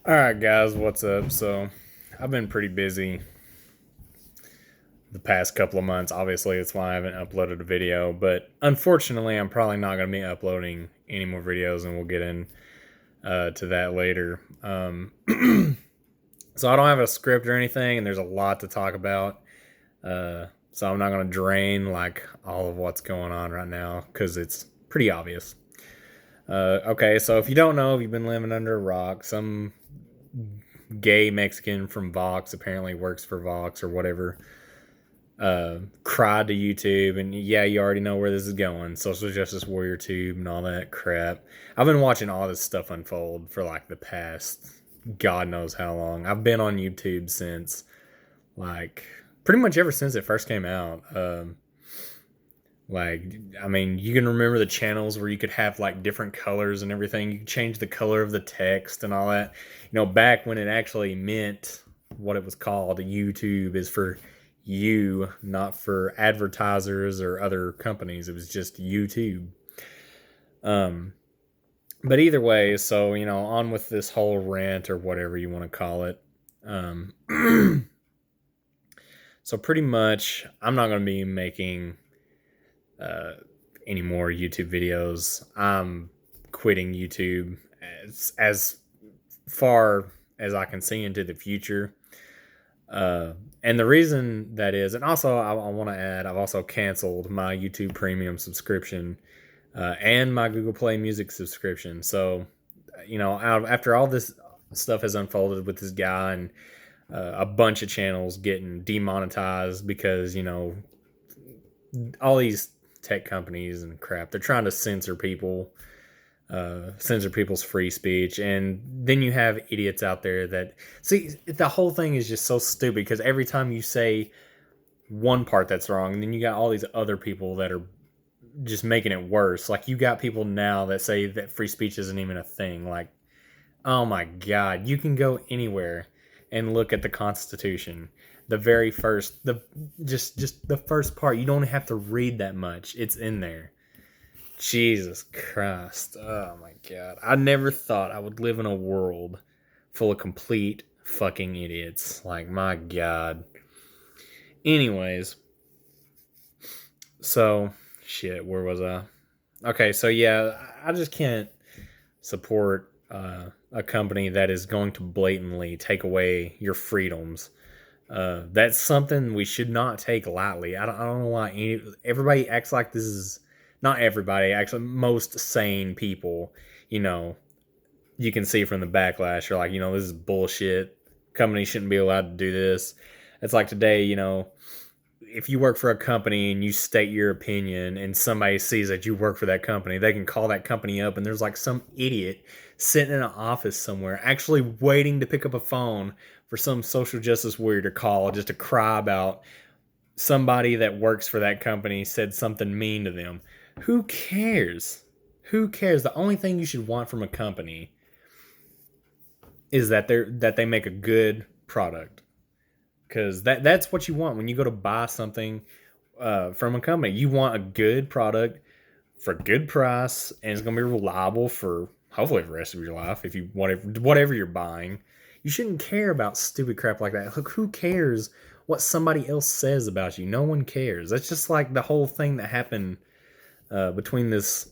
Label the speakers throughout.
Speaker 1: Alright, guys, what's up? So, I've been pretty busy the past couple of months. Obviously, that's why I haven't uploaded a video, but unfortunately, I'm probably not going to be uploading any more videos, and we'll get in to that later. So, I don't have a script or anything, and there's a lot to talk about. So, I'm not going to drain like all of what's going on right now because it's pretty obvious. Okay, so if you don't know, if you've been living under a rock, some gay Mexican from Vox apparently works for Vox or whatever. Cried to YouTube, and yeah, you already know where this is going. Social Justice Warrior Tube and all that crap. I've been watching all this stuff unfold for like the past God knows how long. I've been on YouTube since like pretty much ever since it first came out. I mean, you can remember the channels where you could have like different colors and everything. You could change the color of the text and all that. Back when it actually meant what it was called, YouTube is for you, not for advertisers or other companies. It was just YouTube. Um, but either way, so on with this whole rant or whatever you want to call it. Um, so pretty much, I'm not going to be making uh, any more YouTube videos. I'm quitting YouTube as far as I can see into the future. And the reason that is, and also I want to add, I've also canceled my YouTube Premium subscription and my Google Play Music subscription. So, after all this stuff has unfolded with this guy and a bunch of channels getting demonetized because, all these tech companies and crap, they're trying to censor people, censor people's free speech. And then you have idiots out there that see the whole thing is just so stupid because every time you say one part that's wrong, and then you got all these other people that are just making it worse. Like, you got people now that say that free speech isn't even a thing. Like, oh my God, you can go anywhere and look at the Constitution. The very first, just the first part. You don't have to read that much. It's in there. Jesus Christ. Oh my God. I never thought I would live in a world full of complete fucking idiots. Like, my God. Anyways, so shit, where was I? Okay, so yeah, I just can't support a company that is going to blatantly take away your freedoms. That's something we should not take lightly. I don't know why everybody acts like this is not everybody. Actually, most sane people, you know, you can see from the backlash. Are like, this is bullshit. Companies shouldn't be allowed to do this. It's like today, if you work for a company and you state your opinion and somebody sees that you work for that company, they can call that company up and there's like some idiot sitting in an office somewhere actually waiting to pick up a phone for some social justice warrior to call just to cry about somebody that works for that company said something mean to them. Who cares? Who cares? The only thing you should want from a company is that they make a good product. Because that's what you want when you go to buy something from a company. You want a good product for a good price, and it's going to be reliable for hopefully the rest of your life. If you whatever you're buying, you shouldn't care about stupid crap like that. Look, who cares what somebody else says about you? No one cares. That's just like the whole thing that happened between this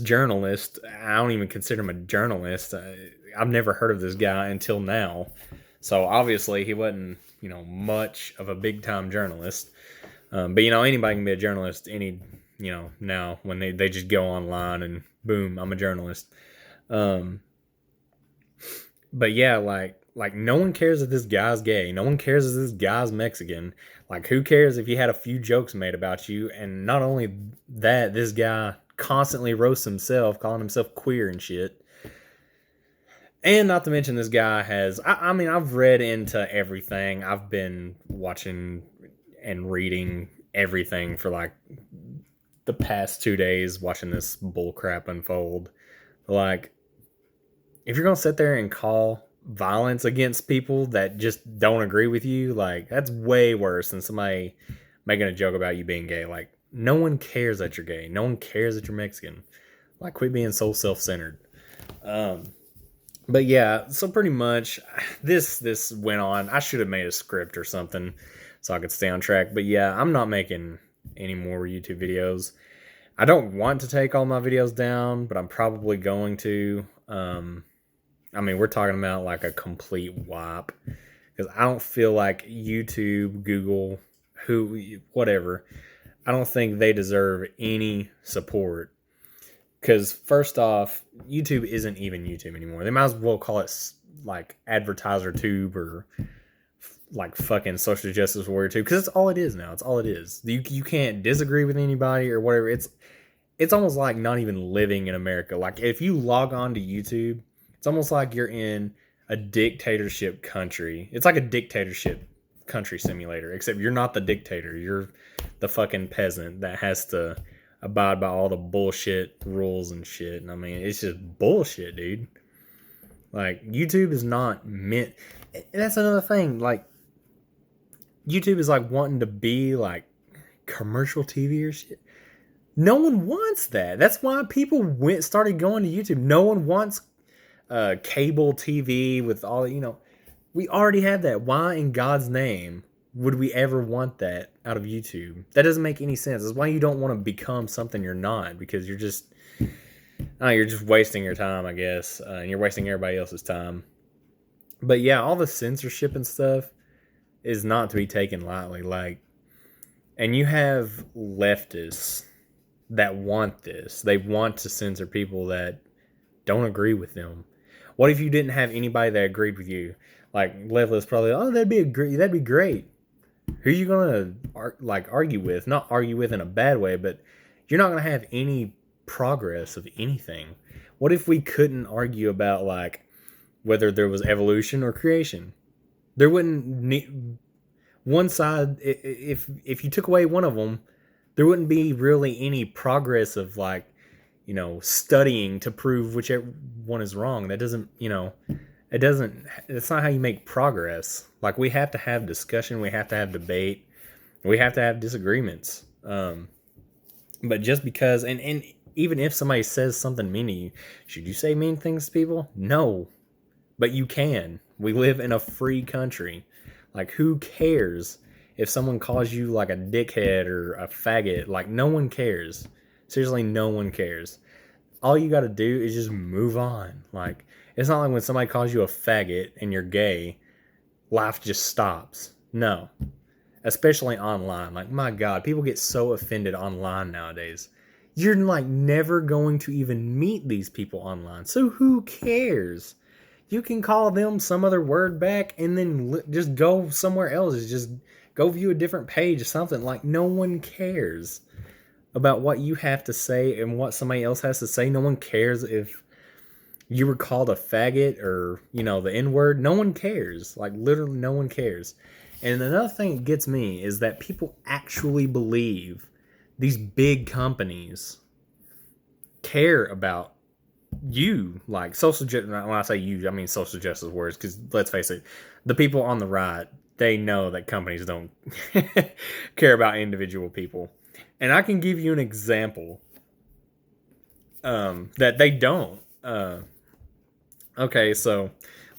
Speaker 1: journalist. I don't even consider him a journalist. I've never heard of this guy until now. So obviously he wasn't, much of a big time journalist. But anybody can be a journalist now when they just go online and boom, I'm a journalist. But yeah, like no one cares if this guy's gay. No one cares if this guy's Mexican. Like, who cares if you had a few jokes made about you? And not only that, this guy constantly roasts himself, calling himself queer and shit. And not to mention, this guy has, I mean, I've read into everything. I've been watching and reading everything for like the past 2 days, watching this bullcrap unfold. Like, if you're going to sit there and call violence against people that just don't agree with you, like, that's way worse than somebody making a joke about you being gay. Like, no one cares that you're gay. No one cares that you're Mexican. Like, quit being so self-centered. But yeah, so pretty much this went on. I should have made a script or something so I could stay on track. But yeah, I'm not making any more YouTube videos. I don't want to take all my videos down, but I'm probably going to. I mean, we're talking about like a complete wipe because I don't feel like YouTube, Google, whatever. I don't think they deserve any support. Because first off, YouTube isn't even YouTube anymore. They might as well call it like advertiser tube or like fucking social justice warrior tube. Because it's all it is now. It's all it is. You can't disagree with anybody or whatever. It's almost like not even living in America. Like if you log on to YouTube, it's almost like you're in a dictatorship country. It's like a dictatorship country simulator, except you're not the dictator. You're the fucking peasant that has to abide by all the bullshit rules and shit. And I mean, it's just bullshit, dude. Like YouTube is not meant. And that's another thing. Like YouTube is like wanting to be like commercial TV or shit. No one wants that. That's why people started going to YouTube. No one wants cable TV with all, we already have that. Why in God's name would we ever want that out of YouTube? That doesn't make any sense. That's why you don't want to become something you're not, because you're just wasting your time, I guess, and you're wasting everybody else's time. But yeah, all the censorship and stuff is not to be taken lightly. Like, and you have leftists that want this. They want to censor people that don't agree with them. What if you didn't have anybody that agreed with you? Like leftists probably, oh, that'd be great. Who are you gonna argue with? Not argue with in a bad way, but you're not gonna have any progress of anything. What if we couldn't argue about like whether there was evolution or creation? There wouldn't need one side. If you took away one of them, there wouldn't be really any progress of like, studying to prove whichever one is wrong. That doesn't, it's not how you make progress. Like we have to have discussion, we have to have debate, we have to have disagreements. But just because, and even if somebody says something mean to you, should you say mean things to people? No, but you can. We live in a free country. Like who cares if someone calls you like a dickhead or a faggot? Like no one cares. Seriously, no one cares. All you got to do is just move on. Like it's not like when somebody calls you a faggot and you're gay, life just stops. No. Especially online. Like my God, people get so offended online nowadays. You're like never going to even meet these people online. So who cares? You can call them some other word back and then just go somewhere else. Just go view a different page or something. Like no one cares about what you have to say and what somebody else has to say. No one cares if you were called a faggot or, the N-word. No one cares. Like literally no one cares. And another thing that gets me is that people actually believe these big companies care about you. Like social justice. When I say you, I mean social justice words, because let's face it, the people on the right, they know that companies don't care about individual people. And I can give you an example that they don't. Okay, so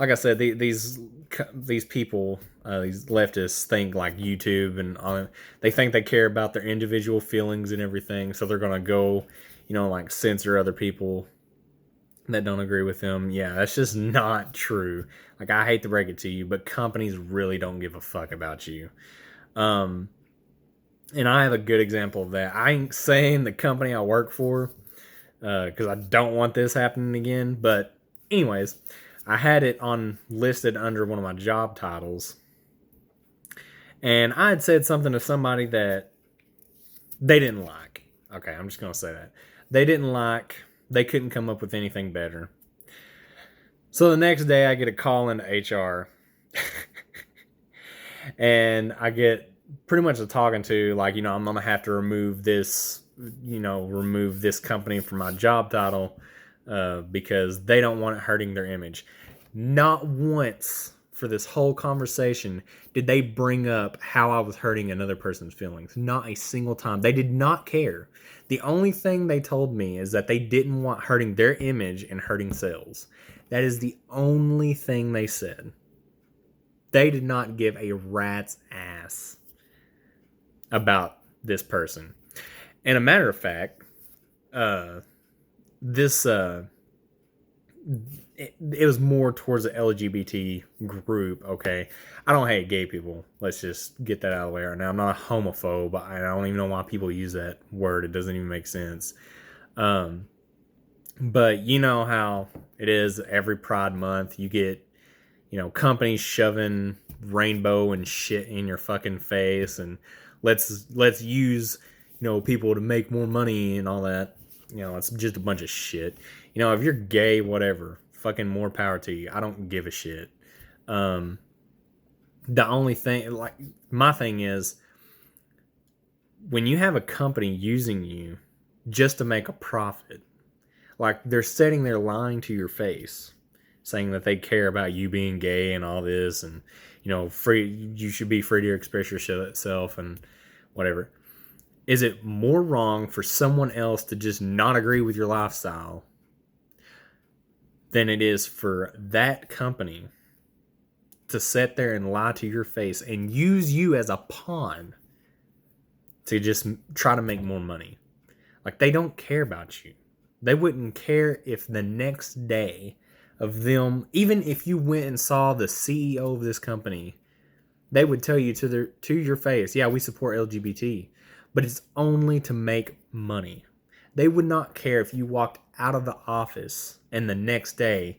Speaker 1: like I said, these people, these leftists think like YouTube and they think they care about their individual feelings and everything. So they're gonna go, like censor other people that don't agree with them. Yeah, that's just not true. Like I hate to break it to you, but companies really don't give a fuck about you. And I have a good example of that. I ain't saying the company I work for, because I don't want this happening again. But anyways, I had it listed under one of my job titles. And I had said something to somebody that they didn't like. Okay, I'm just going to say that. They didn't like. They couldn't come up with anything better. So the next day I get a call into HR. And I get pretty much a talking to, like, I'm going to have to remove this company from my job title because they don't want it hurting their image. Not once for this whole conversation did they bring up how I was hurting another person's feelings. Not a single time. They did not care. The only thing they told me is that they didn't want hurting their image and hurting sales. That is the only thing they said. They did not give a rat's ass about this person. And a matter of fact, this it was more towards the LGBT group. Okay, I don't hate gay people. Let's just get that out of the way right now. I'm not a homophobe. I don't even know why people use that word. It doesn't even make sense. But you know how it is. Every Pride Month, you get companies shoving rainbow and shit in your fucking face, and let's use people to make more money and all that. It's just a bunch of shit. If you're gay, whatever, fucking more power to you. I don't give a shit. The only thing, like, my thing is, when you have a company using you just to make a profit, like, they're sitting there lying to your face, saying that they care about you being gay and all this, and free, you should be free to express yourself and whatever. Is it more wrong for someone else to just not agree with your lifestyle than it is for that company to sit there and lie to your face and use you as a pawn to just try to make more money? Like, they don't care about you. They wouldn't care if the next day of them, even if you went and saw the CEO of this company, they would tell you to your face, yeah, we support LGBT, but it's only to make money. They would not care if you walked out of the office and the next day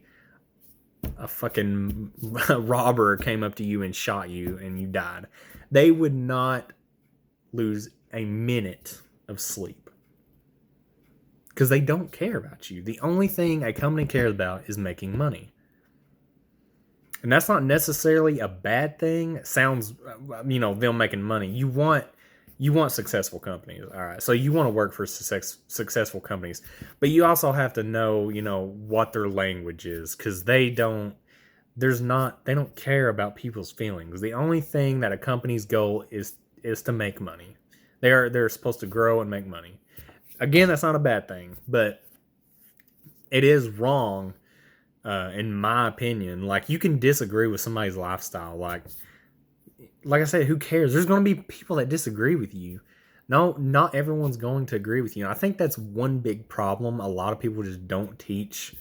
Speaker 1: a fucking robber came up to you and shot you and you died. They would not lose a minute of sleep because they don't care about you. The only thing a company cares about is making money. And that's not necessarily a bad thing. It sounds, them making money. You want successful companies. All right. So you want to work for successful companies, but you also have to know, what their language is, because they don't care about people's feelings. The only thing that a company's goal is to make money. They're supposed to grow and make money. Again, that's not a bad thing, but it is wrong, in my opinion. Like, you can disagree with somebody's lifestyle. Like I said, who cares? There's going to be people that disagree with you. No, not everyone's going to agree with you. And I think that's one big problem. A lot of people just don't teach,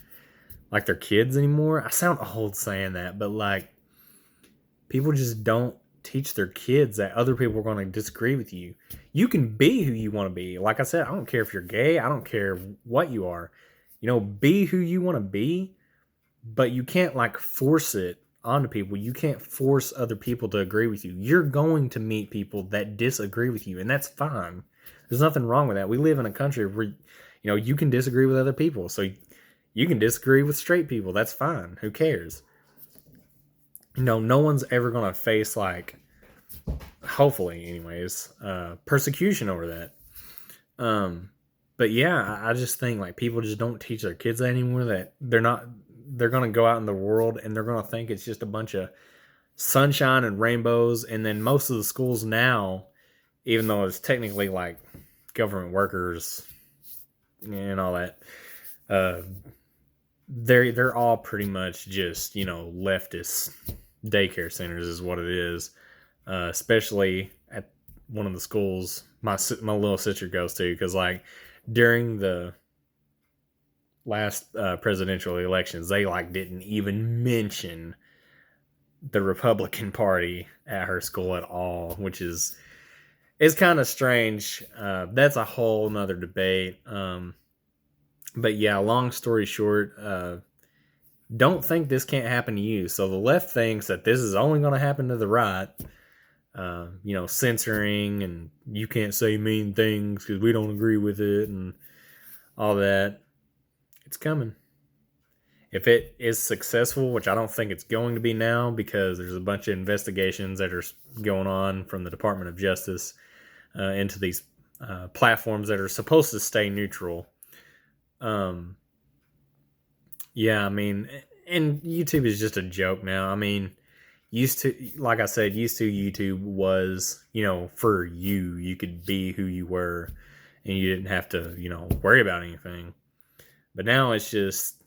Speaker 1: like, their kids anymore. I sound old saying that, but, like, people just don't teach their kids that other people are going to disagree with you. You can be who you want to be. Like I said, I don't care if you're gay. I don't care what you are. Be who you want to be, but you can't, like, force it onto people. You can't force other people to agree with you. You're going to meet people that disagree with you, and that's fine. There's nothing wrong with that. We live in a country where, you can disagree with other people. So you can disagree with straight people. That's fine. Who cares? No one's ever going to face, like, hopefully anyways, persecution over that. But yeah, I just think, like, people just don't teach their kids that anymore, that they're going to go out in the world and they're going to think it's just a bunch of sunshine and rainbows. And then most of the schools now, even though it's technically, like, government workers and all that, they're all pretty much just, leftist daycare centers is what it is. Especially at one of the schools my little sister goes to, because, like, during the last presidential elections, they, like, didn't even mention the Republican Party at her school at all, which is kind of strange. That's a whole nother debate. But yeah, long story short, don't think this can't happen to you. So the left thinks that this is only going to happen to the right. Censoring, and you can't say mean things because we don't agree with it and all that. It's coming. If it is successful, which I don't think it's going to be now, because there's a bunch of investigations that are going on from the Department of Justice into these platforms that are supposed to stay neutral. Yeah, I mean, and YouTube is just a joke now. I mean, like I said, YouTube was, for you. You could be who you were, and you didn't have to, worry about anything. But now it's just,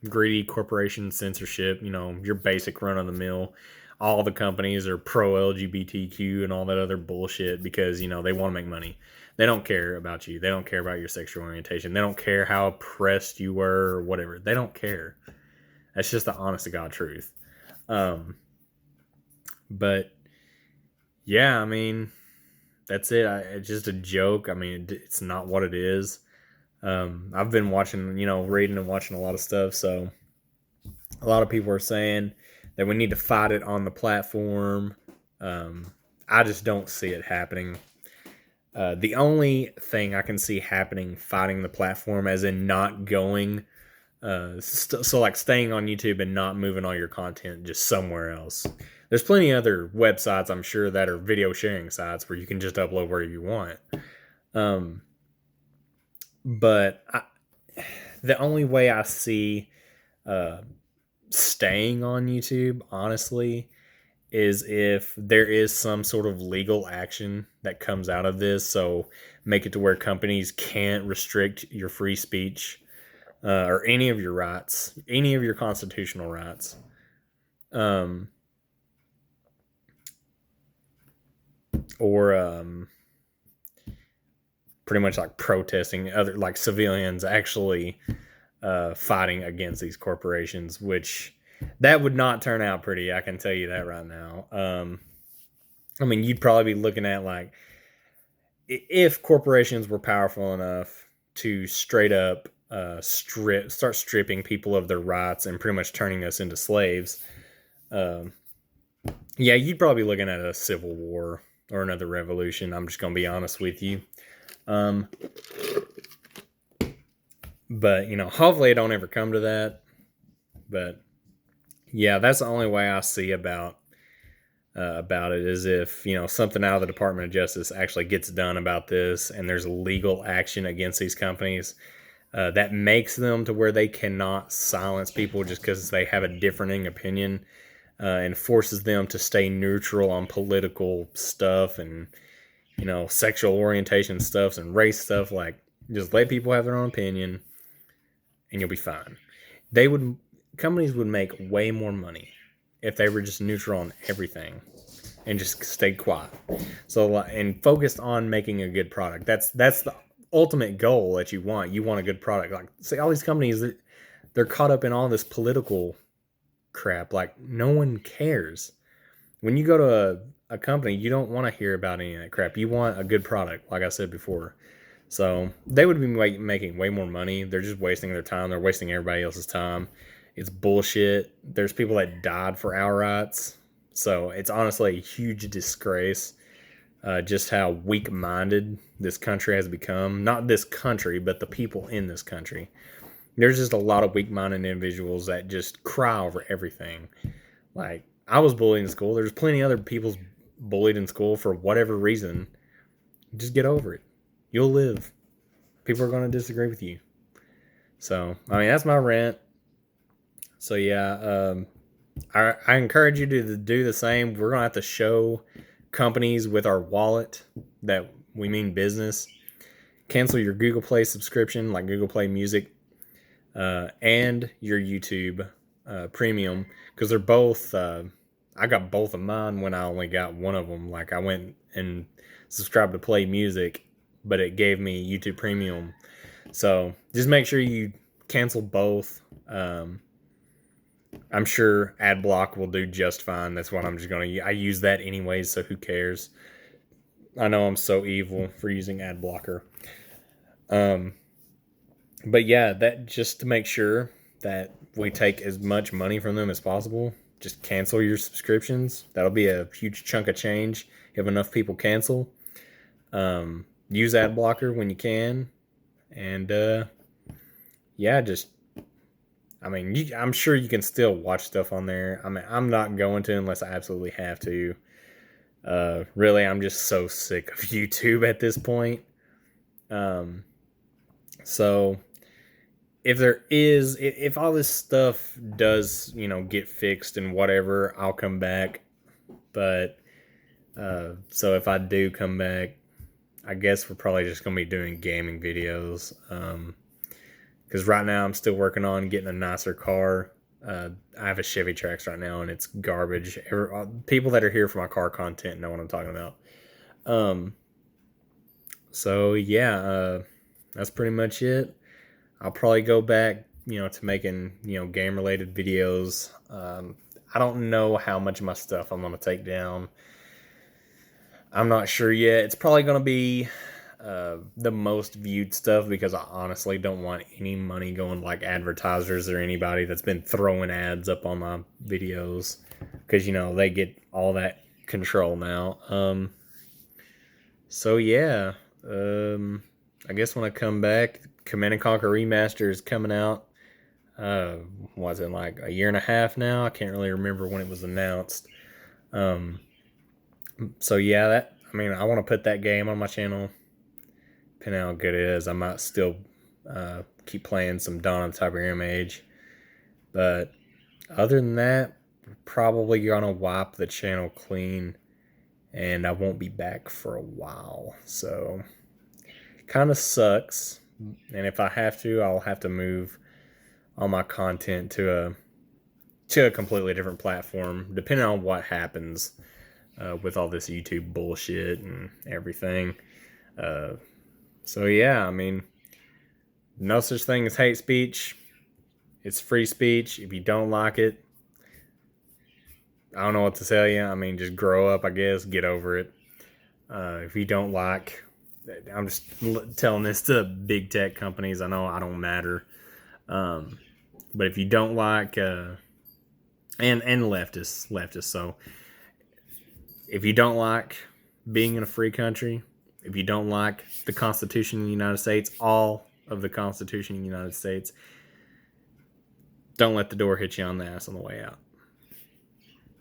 Speaker 1: greedy corporation censorship, your basic run of the mill. All the companies are pro LGBTQ and all that other bullshit because, they want to make money. They don't care about you. They don't care about your sexual orientation. They don't care how oppressed you were or whatever. They don't care. That's just the honest to God truth. But yeah, I mean, that's it. It's just a joke. I mean, it's not what it is. I've been watching, reading and watching a lot of stuff. So a lot of people are saying that we need to fight it on the platform. I just don't see it happening. The only thing I can see happening fighting the platform, as in not going, so like staying on YouTube and not moving all your content just somewhere else. There's plenty of other websites, I'm sure, that are video sharing sites where you can just upload wherever you want. But the only way I see staying on YouTube, honestly, is if there is some sort of legal action that comes out of this. So make it to where companies can't restrict your free speech or any of your rights, any of your constitutional rights. Or pretty much like protesting other, like civilians actually fighting against these corporations, which that would not turn out pretty. I can tell you that right now. I mean, you'd probably be looking at like, if corporations were powerful enough to straight up start stripping people of their rights and pretty much turning us into slaves, yeah, you'd probably be looking at a civil war or another revolution. I'm just going to be honest with you. But, hopefully it don't ever come to that. But yeah, that's the only way I see about it, is if, something out of the Department of Justice actually gets done about this and there's legal action against these companies that makes them to where they cannot silence people just because they have a differing opinion, and forces them to stay neutral on political stuff and, sexual orientation stuff and race stuff. Like, just let people have their own opinion and you'll be fine. Companies would make way more money if they were just neutral on everything and just stayed quiet. So, and focused on making a good product. That's the ultimate goal that you want. You want a good product. Like, see, all these companies, they're caught up in all this political crap. Like, no one cares. When you go to a company, you don't want to hear about any of that crap. You want a good product, like I said before. So they would be making way more money. They're just wasting their time. They're wasting everybody else's time. It's bullshit. There's people that died for our rights. So it's honestly a huge disgrace just how weak-minded this country has become. Not this country, but the people in this country. There's just a lot of weak-minded individuals that just cry over everything. Like, I was bullied in school. There's plenty of other people bullied in school for whatever reason. Just get over it. You'll live. People are going to disagree with you. So, I mean, that's my rant. So, yeah, I encourage you to do the same. We're going to have to show companies with our wallet that we mean business. Cancel your Google Play subscription, like Google Play Music, and your YouTube Premium, because they're both, I got both of mine when I only got one of them. Like, I went and subscribed to Play Music, but it gave me YouTube Premium. So just make sure you cancel both. I'm sure AdBlock will do just fine. That's what I'm just going to... I use that anyways, so who cares? I know I'm so evil for using AdBlocker. But yeah, that just to make sure that we take as much money from them as possible, just cancel your subscriptions. That'll be a huge chunk of change if enough people cancel. Use AdBlocker when you can. And yeah, just... I mean, I'm sure you can still watch stuff on there. I mean, I'm not going to unless I absolutely have to. Really, I'm just so sick of YouTube at this point. So, if all this stuff does, get fixed and whatever, I'll come back. But, so if I do come back, I guess we're probably just going to be doing gaming videos. because right now I'm still working on getting a nicer car. I have a Chevy Trax right now, and it's garbage. People that are here for my car content know what I'm talking about. So yeah, that's pretty much it. I'll probably go back, to making, game related videos. I don't know how much of my stuff I'm gonna take down. I'm not sure yet. It's probably gonna be the most viewed stuff, because I honestly don't want any money going like advertisers or anybody that's been throwing ads up on my videos, because they get all that control now. So yeah, I guess when I come back, Command and Conquer Remaster is coming out. Was it like a year and a half now? I can't really remember when it was announced. So yeah, I want to put that game on my channel. Depending on how good it is, I might still keep playing some Dawn of the Tiberium Age. But other than that, we're probably gonna wipe the channel clean, and I won't be back for a while. So kind of sucks. And if I have to, I'll have to move all my content to a completely different platform, depending on what happens with all this YouTube bullshit and everything. So yeah, no such thing as hate speech. It's free speech. If you don't like it, I don't know what to tell you. Just grow up, I guess. Get over it. If you don't like, I'm just telling this to big tech companies. I know I don't matter. But if you don't like, and leftists, so if you don't like being in a free country, if you don't like the Constitution of the United States, all of the Constitution of the United States, don't let the door hit you on the ass on the way out.